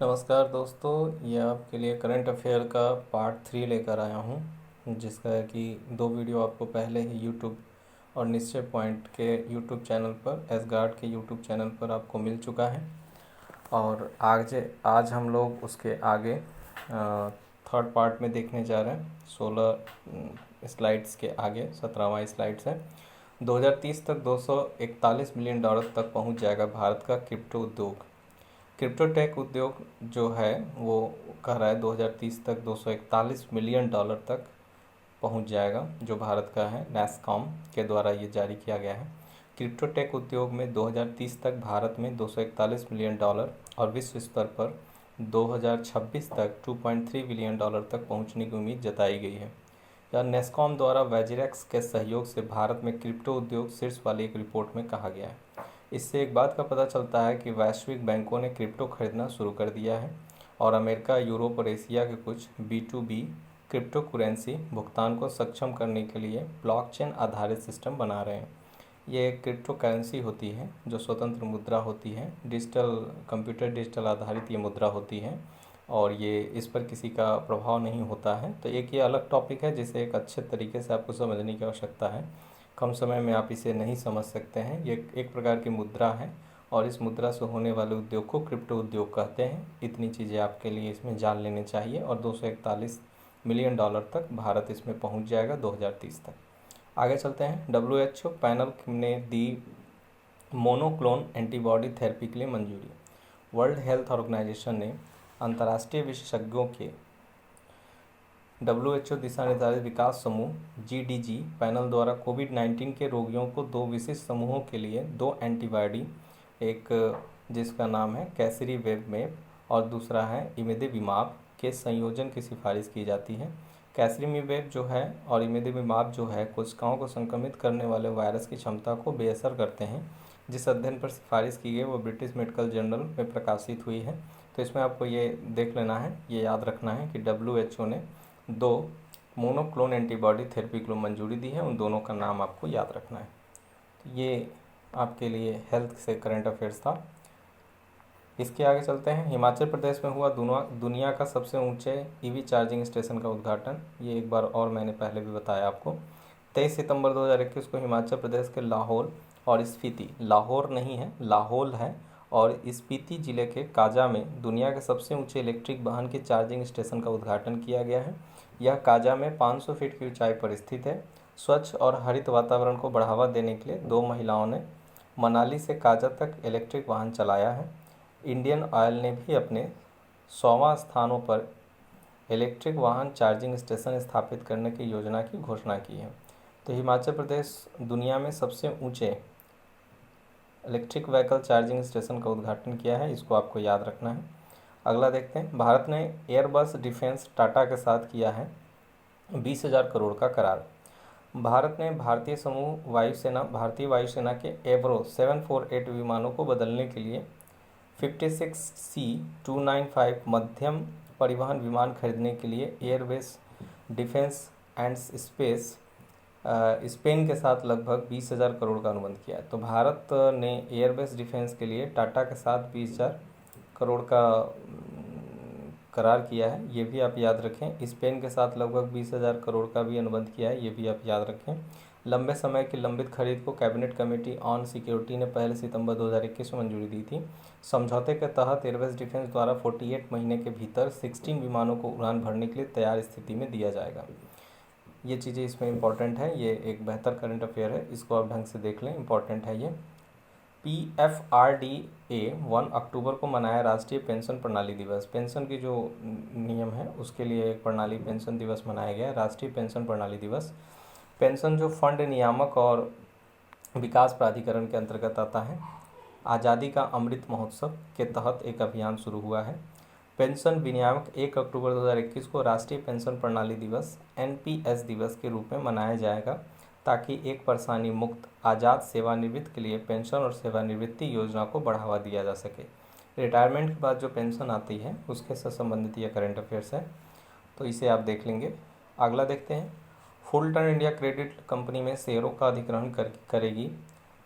नमस्कार दोस्तों, ये आपके लिए करंट अफेयर का पार्ट 3 लेकर आया हूँ, जिसका है कि 2 वीडियो आपको पहले ही यूट्यूब और निश्चय पॉइंट के यूट्यूब चैनल पर, एसगार्ड के यूट्यूब चैनल पर आपको मिल चुका है। और आज हम लोग उसके आगे थर्ड पार्ट में देखने जा रहे हैं। 16 स्लाइड्स के आगे 17वां स्लाइड्स है। 2030 तक $241 मिलियन तक पहुँच जाएगा भारत का क्रिप्टो उद्योग। क्रिप्टोटेक उद्योग जो है वो कह रहा है 2030 तक $241 मिलियन तक पहुंच जाएगा, जो भारत का है। नैसकॉम के द्वारा ये जारी किया गया है। क्रिप्टोटेक उद्योग में 2030 तक भारत में $241 मिलियन और विश्व स्तर पर 2026 तक $2.3 बिलियन तक पहुंचने की उम्मीद जताई गई है। यह नेस्कॉम द्वारा वैजिरेक्स के सहयोग से भारत में क्रिप्टो उद्योग शीर्ष वाली एक रिपोर्ट में कहा गया है। इससे एक बात का पता चलता है कि वैश्विक बैंकों ने क्रिप्टो खरीदना शुरू कर दिया है और अमेरिका, यूरोप और एशिया के कुछ B2B क्रिप्टो करेंसी भुगतान को सक्षम करने के लिए ब्लॉकचेन आधारित सिस्टम बना रहे हैं। ये एक क्रिप्टो करेंसी होती है जो स्वतंत्र मुद्रा होती है, डिजिटल आधारित ये मुद्रा होती है और ये इस पर किसी का प्रभाव नहीं होता है। तो एक ये अलग टॉपिक है जिसे एक अच्छे तरीके से आपको समझने की आवश्यकता है। कम समय में आप इसे नहीं समझ सकते हैं। ये एक प्रकार की मुद्रा है और इस मुद्रा से होने वाले उद्योग को क्रिप्टो उद्योग कहते हैं। इतनी चीज़ें आपके लिए इसमें जान लेनी चाहिए और $241 मिलियन तक भारत इसमें पहुंच जाएगा 2030 तक। आगे चलते हैं। WHO पैनल ने दी मोनोक्लोन एंटीबॉडी थेरेपी के लिए मंजूरी। वर्ल्ड हेल्थ ऑर्गेनाइजेशन ने अंतर्राष्ट्रीय विशेषज्ञों के WHO दिशा निर्धारित विकास समूह GDG पैनल द्वारा कोविड-19 के रोगियों को 2 विशिष्ट समूहों के लिए 2 एंटीबॉडी, एक जिसका नाम है कैसरीमेब और दूसरा है इमिदेविमाब के संयोजन की सिफारिश की जाती है। कैसरीमेब जो है और इमिदेविमाब जो है कोशिकाओं को संक्रमित करने वाले वायरस की क्षमता को बेअसर करते हैं। जिस अध्ययन पर सिफारिश की गई वो ब्रिटिश मेडिकल जर्नल में प्रकाशित हुई है। तो इसमें आपको ये देख लेना है, ये याद रखना है कि WHO ने 2 मोनोक्लोन एंटीबॉडी थेरेपी को मंजूरी दी है। उन दोनों का नाम आपको याद रखना है। तो ये आपके लिए हेल्थ से करंट अफेयर्स था। इसके आगे चलते हैं। हिमाचल प्रदेश में हुआ दुनिया का सबसे ऊंचे EV चार्जिंग स्टेशन का उद्घाटन। ये एक बार और मैंने पहले भी बताया आपको। 23 सितंबर 2021 को हिमाचल प्रदेश के लाहौल और स्पीति, लाहौर नहीं है लाहौल है, और स्पीति जिले के काजा में दुनिया के सबसे ऊंचे इलेक्ट्रिक वाहन के चार्जिंग स्टेशन का उद्घाटन किया गया है। यह काजा में 500 फीट की ऊंचाई पर स्थित है। स्वच्छ और हरित वातावरण को बढ़ावा देने के लिए 2 महिलाओं ने मनाली से काजा तक इलेक्ट्रिक वाहन चलाया है। इंडियन ऑयल ने भी अपने 100वां स्थानों पर इलेक्ट्रिक वाहन चार्जिंग स्टेशन स्थापित करने की योजना की घोषणा की है। तो हिमाचल प्रदेश दुनिया में सबसे ऊंचे इलेक्ट्रिक व्हीकल चार्जिंग स्टेशन का उद्घाटन किया है, इसको आपको याद रखना है। अगला देखते हैं। भारत ने एयरबस डिफेंस टाटा के साथ किया है 20,000 करोड़ का करार। भारत ने भारतीय वायुसेना के एवरो 748 विमानों को बदलने के लिए 56C295 मध्यम परिवहन विमान खरीदने के लिए airbase defence and space Spain के साथ लगभग 20,000 करोड़ का अनुबंध किया है। तो भारत ने एयरबेस डिफेंस के लिए टाटा के साथ 20,000 करोड़ का करार किया है, ये भी आप याद रखें। स्पेन के साथ लगभग 20,000 करोड़ का भी अनुबंध किया है, ये भी आप याद रखें। लंबे समय की लंबित खरीद को कैबिनेट कमेटी ऑन सिक्योरिटी ने 1 सितंबर 2021 में मंजूरी दी थी। समझौते के तहत एयरबेस डिफेंस द्वारा 48 महीने के भीतर 16 विमानों को उड़ान भरने के लिए तैयार स्थिति में दिया जाएगा। ये चीज़ें इसमें इंपॉर्टेंट है, ये एक बेहतर करंट अफेयर है, इसको आप ढंग से देख लें, इंपॉर्टेंट है ये। PFRDA 1 अक्टूबर को मनाया राष्ट्रीय पेंशन प्रणाली दिवस। पेंशन की जो नियम है उसके लिए एक प्रणाली पेंशन दिवस मनाया गया, राष्ट्रीय पेंशन प्रणाली दिवस। पेंशन जो फंड नियामक और विकास प्राधिकरण के अंतर्गत आता है। आज़ादी का अमृत महोत्सव के तहत एक अभियान शुरू हुआ है। पेंशन विनियामक 1 अक्टूबर 2021 को राष्ट्रीय पेंशन प्रणाली दिवस NPS दिवस के रूप में मनाया जाएगा, ताकि एक परेशानी मुक्त आज़ाद सेवानिवृत्त के लिए पेंशन और सेवानिवृत्ति योजना को बढ़ावा दिया जा सके। रिटायरमेंट के बाद जो पेंशन आती है उसके से संबंधित यह करंट अफेयर्स है, तो इसे आप देख लेंगे। अगला देखते हैं। फुलटन इंडिया क्रेडिट कंपनी में शेयरों का अधिग्रहण करेगी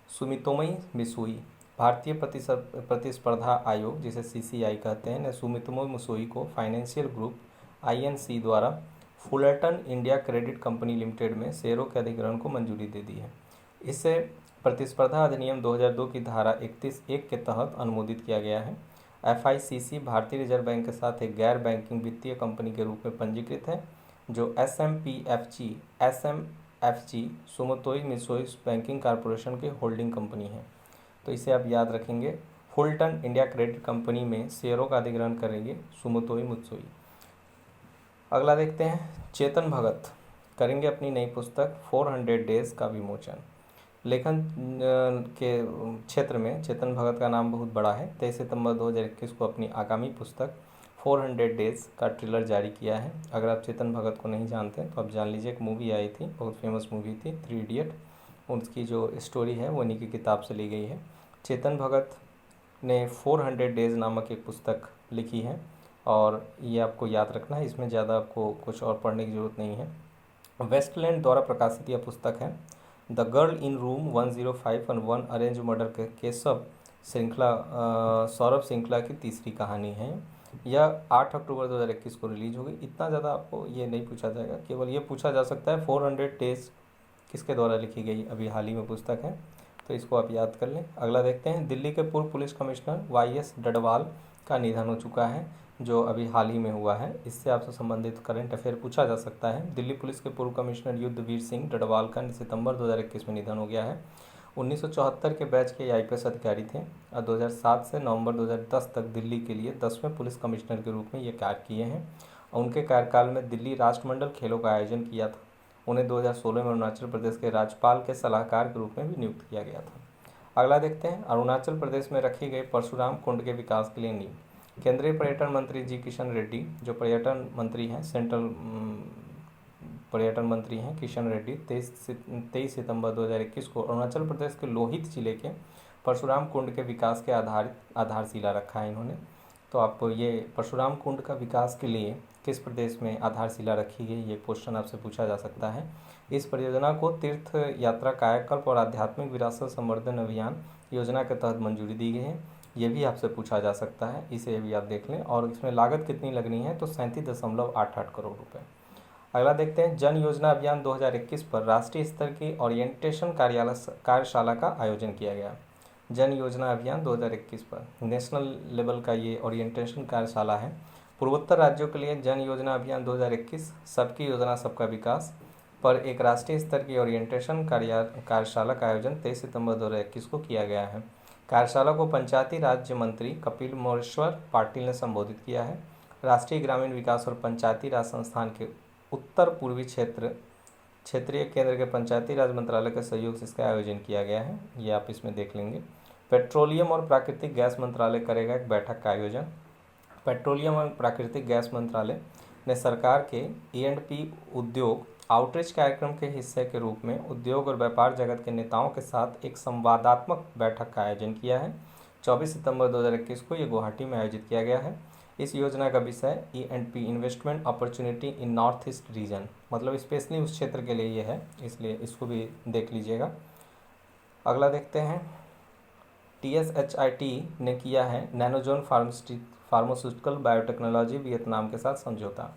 सुमितोमई मित्सुई। भारतीय प्रतिस्पर्धा आयोग जिसे सीसीआई कहते हैं ने सुमितोमो मुत्सुई को फाइनेंशियल ग्रुप आईएनसी द्वारा Fullerton India credit company limited में शेयरों के अधिग्रहण को मंजूरी दे दी है। इसे प्रतिस्पर्धा अधिनियम 2002 की धारा 31(1) के तहत अनुमोदित किया गया है। एफआईसीसी भारतीय रिजर्व बैंक के साथ एक गैर बैंकिंग वित्तीय कंपनी के रूप में पंजीकृत है जो एसएमएफजी सुमोतोई मित्सुई बैंकिंग कॉरपोरेशन की होल्डिंग कंपनी है। तो इसे आप याद रखेंगे, फुलटन इंडिया क्रेडिट कंपनी में शेयरों का अधिग्रहण करेंगे सुमोतोई मित्सुई। अगला देखते हैं, चेतन भगत करेंगे अपनी नई पुस्तक 400 डेज का विमोचन। लेखन के क्षेत्र में चेतन भगत का नाम बहुत बड़ा है। 23 सितंबर 2021 को अपनी आगामी पुस्तक 400 डेज का ट्रेलर जारी किया है। अगर आप चेतन भगत को नहीं जानते तो आप जान लीजिए, एक मूवी आई थी, बहुत फेमस मूवी थी 3 इडियट, उसकी जो स्टोरी है वो उन्हीं की किताब से ली गई है। चेतन भगत ने 400 डेज नामक एक पुस्तक लिखी है और ये आपको याद रखना है, इसमें ज़्यादा आपको कुछ और पढ़ने की ज़रूरत नहीं है। वेस्टलैंड द्वारा प्रकाशित यह पुस्तक है द गर्ल इन रूम 105 और 1 अरेंज मर्डर के केशव श्रृंखला सौरभ श्रृंखला की तीसरी कहानी है। यह 8 अक्टूबर 2021 को रिलीज होगी। इतना ज़्यादा आपको ये नहीं पूछा जाएगा, केवल ये पूछा जा सकता है 400 डेज किसके द्वारा लिखी गई अभी हाल ही में पुस्तक है, तो इसको आप याद कर लें। अगला देखते हैं, दिल्ली के पूर्व पुलिस कमिश्नर वाईएस डडवाल का निधन हो चुका है जो अभी हाल ही में हुआ है। इससे आपसे संबंधित करंट अफेयर पूछा जा सकता है। दिल्ली पुलिस के पूर्व कमिश्नर युद्धवीर सिंह डडवाल का सितंबर 2021 में निधन हो गया है। 1974 के बैच के आईपीएस अधिकारी थे और 2007 से नवंबर 2010 तक दिल्ली के लिए 10वें पुलिस कमिश्नर के रूप में ये कार्य किए हैं। उनके कार्यकाल में दिल्ली राष्ट्रमंडल खेलों का आयोजन किया था। उन्हें 2016 में अरुणाचल प्रदेश के राज्यपाल के सलाहकार के रूप में भी नियुक्त किया गया था। अगला देखते हैं, अरुणाचल प्रदेश में रखी गई परशुराम कुंड के विकास के लिए नींव। केंद्रीय पर्यटन मंत्री जी किशन रेड्डी, जो पर्यटन मंत्री हैं, सेंट्रल पर्यटन मंत्री हैं किशन रेड्डी, 23 सितंबर 2021 को अरुणाचल प्रदेश के लोहित जिले के परशुराम कुंड के विकास के आधारशिला रखा है इन्होंने। तो आपको ये परशुराम कुंड का विकास के लिए किस प्रदेश में आधारशिला रखी गई, ये क्वेश्चन आपसे पूछा जा सकता है। इस परियोजना को तीर्थ यात्रा कायाकल्प और आध्यात्मिक विरासत संवर्धन अभियान योजना के तहत मंजूरी दी गई है। ये भी आपसे पूछा जा सकता है, इसे भी आप देख लें। और इसमें लागत कितनी लगनी है, तो 37.88 करोड़ रुपये। अगला देखते हैं, जन योजना अभियान 2021 पर राष्ट्रीय स्तर की ओरिएंटेशन कार्यशाला का आयोजन किया गया। जन योजना अभियान 2021 पर नेशनल लेवल का ये ओरिएंटेशन कार्यशाला है। पूर्वोत्तर राज्यों के लिए जन योजना अभियान 2021 सबकी योजना सबका विकास पर एक राष्ट्रीय स्तर की ओरिएंटेशन कार्यशाला का आयोजन 23 सितंबर 2021 को किया गया है। कार्यशाला को पंचायती राज्य मंत्री कपिल मोरेश्वर पाटिल ने संबोधित किया है। राष्ट्रीय ग्रामीण विकास और पंचायती राज संस्थान के उत्तर पूर्वी क्षेत्रीय केंद्र के पंचायती राज मंत्रालय के सहयोग से इसका आयोजन किया गया है, ये आप इसमें देख लेंगे। पेट्रोलियम और प्राकृतिक गैस मंत्रालय करेगा एक बैठक का आयोजन। पेट्रोलियम और प्राकृतिक गैस मंत्रालय ने सरकार के E&P उद्योग आउटरीच कार्यक्रम के हिस्से के रूप में उद्योग और व्यापार जगत के नेताओं के साथ एक संवादात्मक बैठक का आयोजन किया है। 24 सितंबर 2021 को ये गुवाहाटी में आयोजित किया गया है। इस योजना का विषय E&P investment opportunity in north east region, मतलब स्पेशली उस क्षेत्र के लिए ये है, इसलिए इसको भी देख लीजिएगा। अगला देखते हैं, TSHIT ने किया है नैनोजोन फार्मास्यूटिकल बायोटेक्नोलॉजी वियतनाम के साथ समझौता।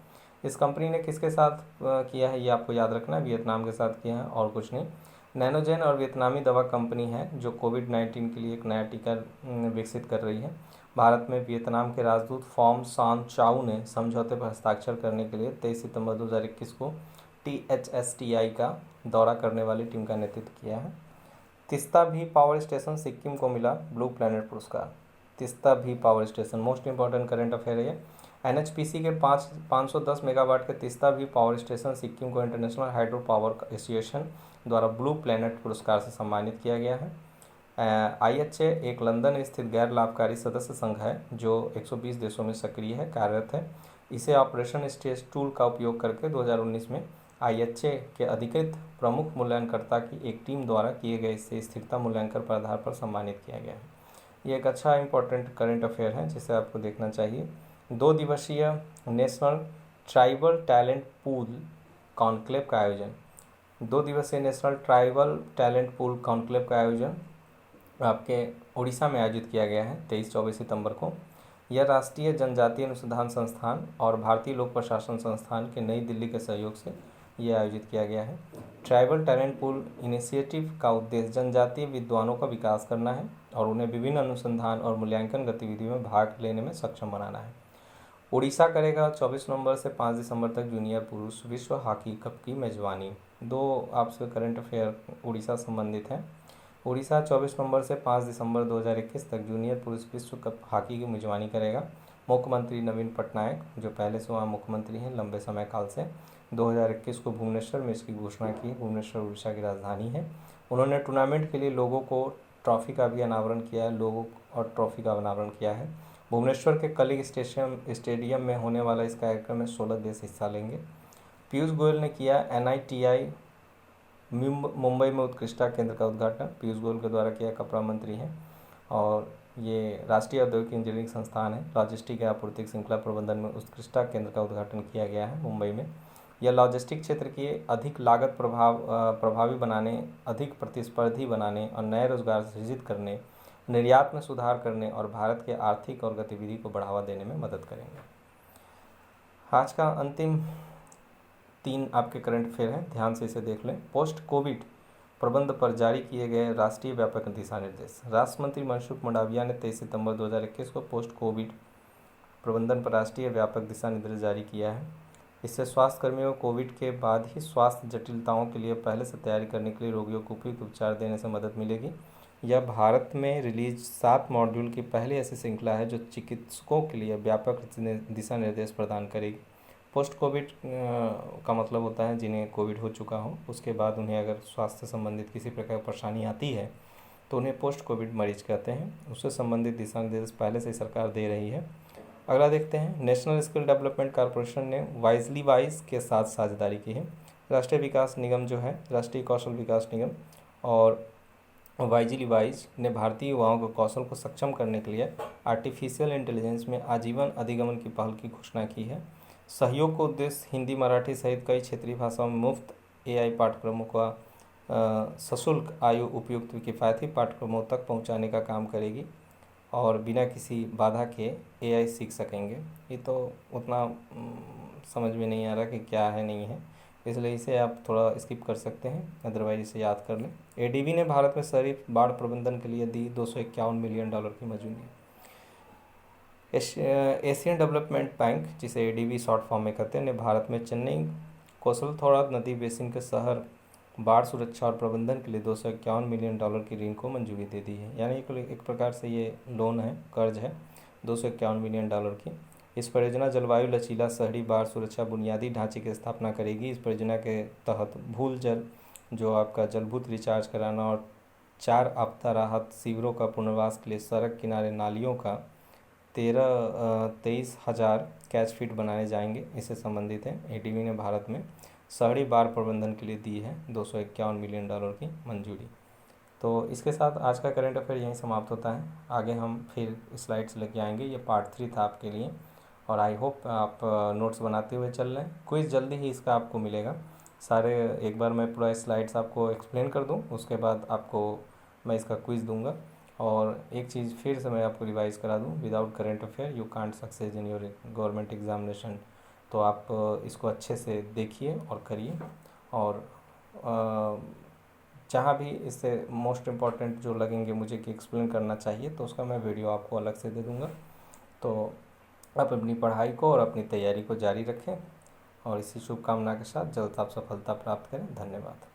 इस कंपनी ने किसके साथ किया है, ये आपको याद रखना है, वियतनाम के साथ किया है और कुछ नहीं। नैनोजेन और वियतनामी दवा कंपनी है जो कोविड-19 के लिए एक नया टीका विकसित कर रही है। भारत में वियतनाम के राजदूत फॉर्म सान चाऊ ने समझौते पर हस्ताक्षर करने के लिए 23 सितंबर 2021 को THSTI का दौरा करने वाली टीम का नेतृत्व किया है। तिस्ता भी पावर स्टेशन सिक्किम को मिला ब्लू प्लैनेट पुरस्कार। तिस्ता भी power station most important current affair है। NHPC के 510 मेगावाट के तिस्ता भी पावर स्टेशन सिक्किम को इंटरनेशनल हाइड्रो पावर एसोसिएशन द्वारा ब्लू प्लैनेट पुरस्कार से सम्मानित किया गया है। IHA एक लंदन स्थित गैर लाभकारी सदस्य संघ है जो 120 देशों में सक्रिय है, कार्यरत है। इसे ऑपरेशन स्टेज टूल का उपयोग करके 2019 में IHA के अधिकृत प्रमुख मूल्यांकनकर्ता की एक टीम द्वारा किए गए इससे स्थिरता मूल्यांकन पर आधार पर सम्मानित किया गया है। ये एक अच्छा इंपॉर्टेंट करंट अफेयर है जिसे आपको देखना चाहिए। 2 दिवसीय national tribal talent pool conclave का आयोजन। 2 दिवसीय national tribal talent pool conclave का आयोजन आपके उड़ीसा में आयोजित किया गया है 23-24 सितंबर को। यह राष्ट्रीय जनजातीय अनुसंधान संस्थान और भारतीय लोक प्रशासन संस्थान के नई दिल्ली के सहयोग से यह आयोजित किया गया है। ट्राइबल टैलेंट पूल इनिशिएटिव का उद्देश्य जनजातीय विद्वानों का विकास करना है और उन्हें विभिन्न अनुसंधान और मूल्यांकन गतिविधियों में भाग लेने में सक्षम बनाना है। उड़ीसा करेगा 24 नवंबर से 5 दिसंबर तक जूनियर पुरुष विश्व हॉकी कप की मेजबानी। दो आपसे करंट अफेयर उड़ीसा संबंधित हैं। उड़ीसा 24 नवंबर से 5 दिसंबर 2021 तक जूनियर पुरुष विश्व कप हॉकी की मेजबानी करेगा। मुख्यमंत्री नवीन पटनायक, जो पहले से वहाँ मुख्यमंत्री हैं लंबे समय काल से, 2021 को भुवनेश्वर में इसकी घोषणा की। भुवनेश्वर उड़ीसा की राजधानी है। उन्होंने टूर्नामेंट के लिए लोगों को ट्रॉफी का भी अनावरण किया है भुवनेश्वर के कलिंग स्टेडियम में होने वाला इस कार्यक्रम में 16 देश हिस्सा लेंगे। पीयूष गोयल ने किया NITI मुंबई में उत्कृष्टता केंद्र का उद्घाटन। पीयूष गोयल के द्वारा किया, कपड़ा मंत्री हैं। और ये राष्ट्रीय औद्योगिक इंजीनियरिंग संस्थान है। लॉजिस्टिक या आपूर्तिक श्रृंखला प्रबंधन में उत्कृष्टता केंद्र का उद्घाटन किया गया है मुंबई में। यह लॉजिस्टिक क्षेत्र की अधिक लागत प्रभावी बनाने, अधिक प्रतिस्पर्धी बनाने और नए रोजगार सृजित करने, निर्यात में सुधार करने और भारत के आर्थिक और गतिविधि को बढ़ावा देने में मदद करेंगे। आज का अंतिम 3 आपके करंट अफेयर हैं, ध्यान से इसे देख लें। पोस्ट कोविड प्रबंध पर जारी किए गए राष्ट्रीय व्यापक दिशा निर्देश। राष्ट्र मंत्री मनसुख मंडाविया ने 23 सितंबर 2021 को पोस्ट कोविड प्रबंधन पर राष्ट्रीय व्यापक दिशा निर्देश जारी किया है। इससे स्वास्थ्य कर्मियों को कोविड के बाद ही स्वास्थ्य जटिलताओं के लिए पहले से तैयारी करने के लिए रोगियों को उपयुक्त उपचार देने से मदद मिलेगी। यह भारत में रिलीज 7 मॉड्यूल की पहली ऐसी श्रृंखला है जो चिकित्सकों के लिए व्यापक दिशा निर्देश प्रदान करेगी। पोस्ट कोविड का मतलब होता है जिन्हें कोविड हो चुका हो, उसके बाद उन्हें अगर स्वास्थ्य संबंधित किसी प्रकार की परेशानी आती है तो उन्हें पोस्ट कोविड मरीज कहते हैं। उससे संबंधित दिशा निर्देश पहले से सरकार दे रही है। अगला देखते हैं। नेशनल स्किल डेवलपमेंट कॉरपोरेशन ने वाइजली वाइज के साथ साझेदारी की है। राष्ट्रीय विकास निगम जो है, राष्ट्रीय कौशल विकास निगम और वाइजली वाइज ने भारतीय युवाओं के कौशल को सक्षम करने के लिए आर्टिफिशियल इंटेलिजेंस में आजीवन अधिगमन की पहल की घोषणा की है। सहयोग का उद्देश्य हिंदी, मराठी सहित कई क्षेत्रीय भाषाओं में मुफ्त AI पाठ्यक्रमों का सशुल्क आयु उपयुक्त किफ़ायती पाठ्यक्रमों तक पहुंचाने का काम करेगी और बिना किसी बाधा के AI सीख सकेंगे। ये तो उतना समझ में नहीं आ रहा कि क्या है नहीं है, इसलिए इसे आप थोड़ा स्किप कर सकते हैं, अदरवाइज इसे याद कर लें। ADB ने भारत में शहरी बाढ़ प्रबंधन के लिए दी $251 मिलियन की मंजूरी। एशियन डेवलपमेंट बैंक, जिसे ADB शॉर्ट फॉर्म में कहते हैं, ने भारत में चेन्नई कोसलथोड़ा नदी बेसिन के शहर बाढ़ सुरक्षा और प्रबंधन के लिए $251 मिलियन की ऋण को मंजूरी दे दी है। यानी एक प्रकार से ये लोन है, कर्ज है $251 मिलियन की। इस परियोजना जलवायु लचीला शहरी बाढ़ सुरक्षा बुनियादी ढांचे की स्थापना करेगी। इस परियोजना के तहत भूल जल, जो आपका जलभूत रिचार्ज कराना, और 4 आपदा राहत शिविरों का पुनर्वास के लिए सड़क किनारे नालियों का 23,000 कैच फीट बनाए जाएंगे, इससे संबंधित है। ADB ने भारत में शहरी बाढ़ प्रबंधन के लिए दी है $251 मिलियन की मंजूरी। तो इसके साथ आज का करंट अफेयर यहीं समाप्त होता है। आगे हम फिर स्लाइड्स लेके आएंगे। ये पार्ट 3 था आपके लिए और आई होप आप नोट्स बनाते हुए चल रहे हैं। क्विज़ जल्दी ही इसका आपको मिलेगा। सारे एक बार मैं पूरा स्लाइड्स आपको एक्सप्लेन कर दूं, उसके बाद आपको मैं इसका क्विज़ दूंगा। और एक चीज़ फिर से मैं आपको रिवाइज़ करा दूं, without current affair you can't success in your government examination. तो आप इसको अच्छे से देखिए और करिए। और जहाँ भी इससे मोस्ट इम्पॉर्टेंट जो लगेंगे मुझे कि एक्सप्लेन करना चाहिए, तो उसका मैं वीडियो आपको अलग से दे दूँगा। तो आप अपनी पढ़ाई को और अपनी तैयारी को जारी रखें और इसी शुभकामना के साथ जल्द आप सफलता प्राप्त करें। धन्यवाद।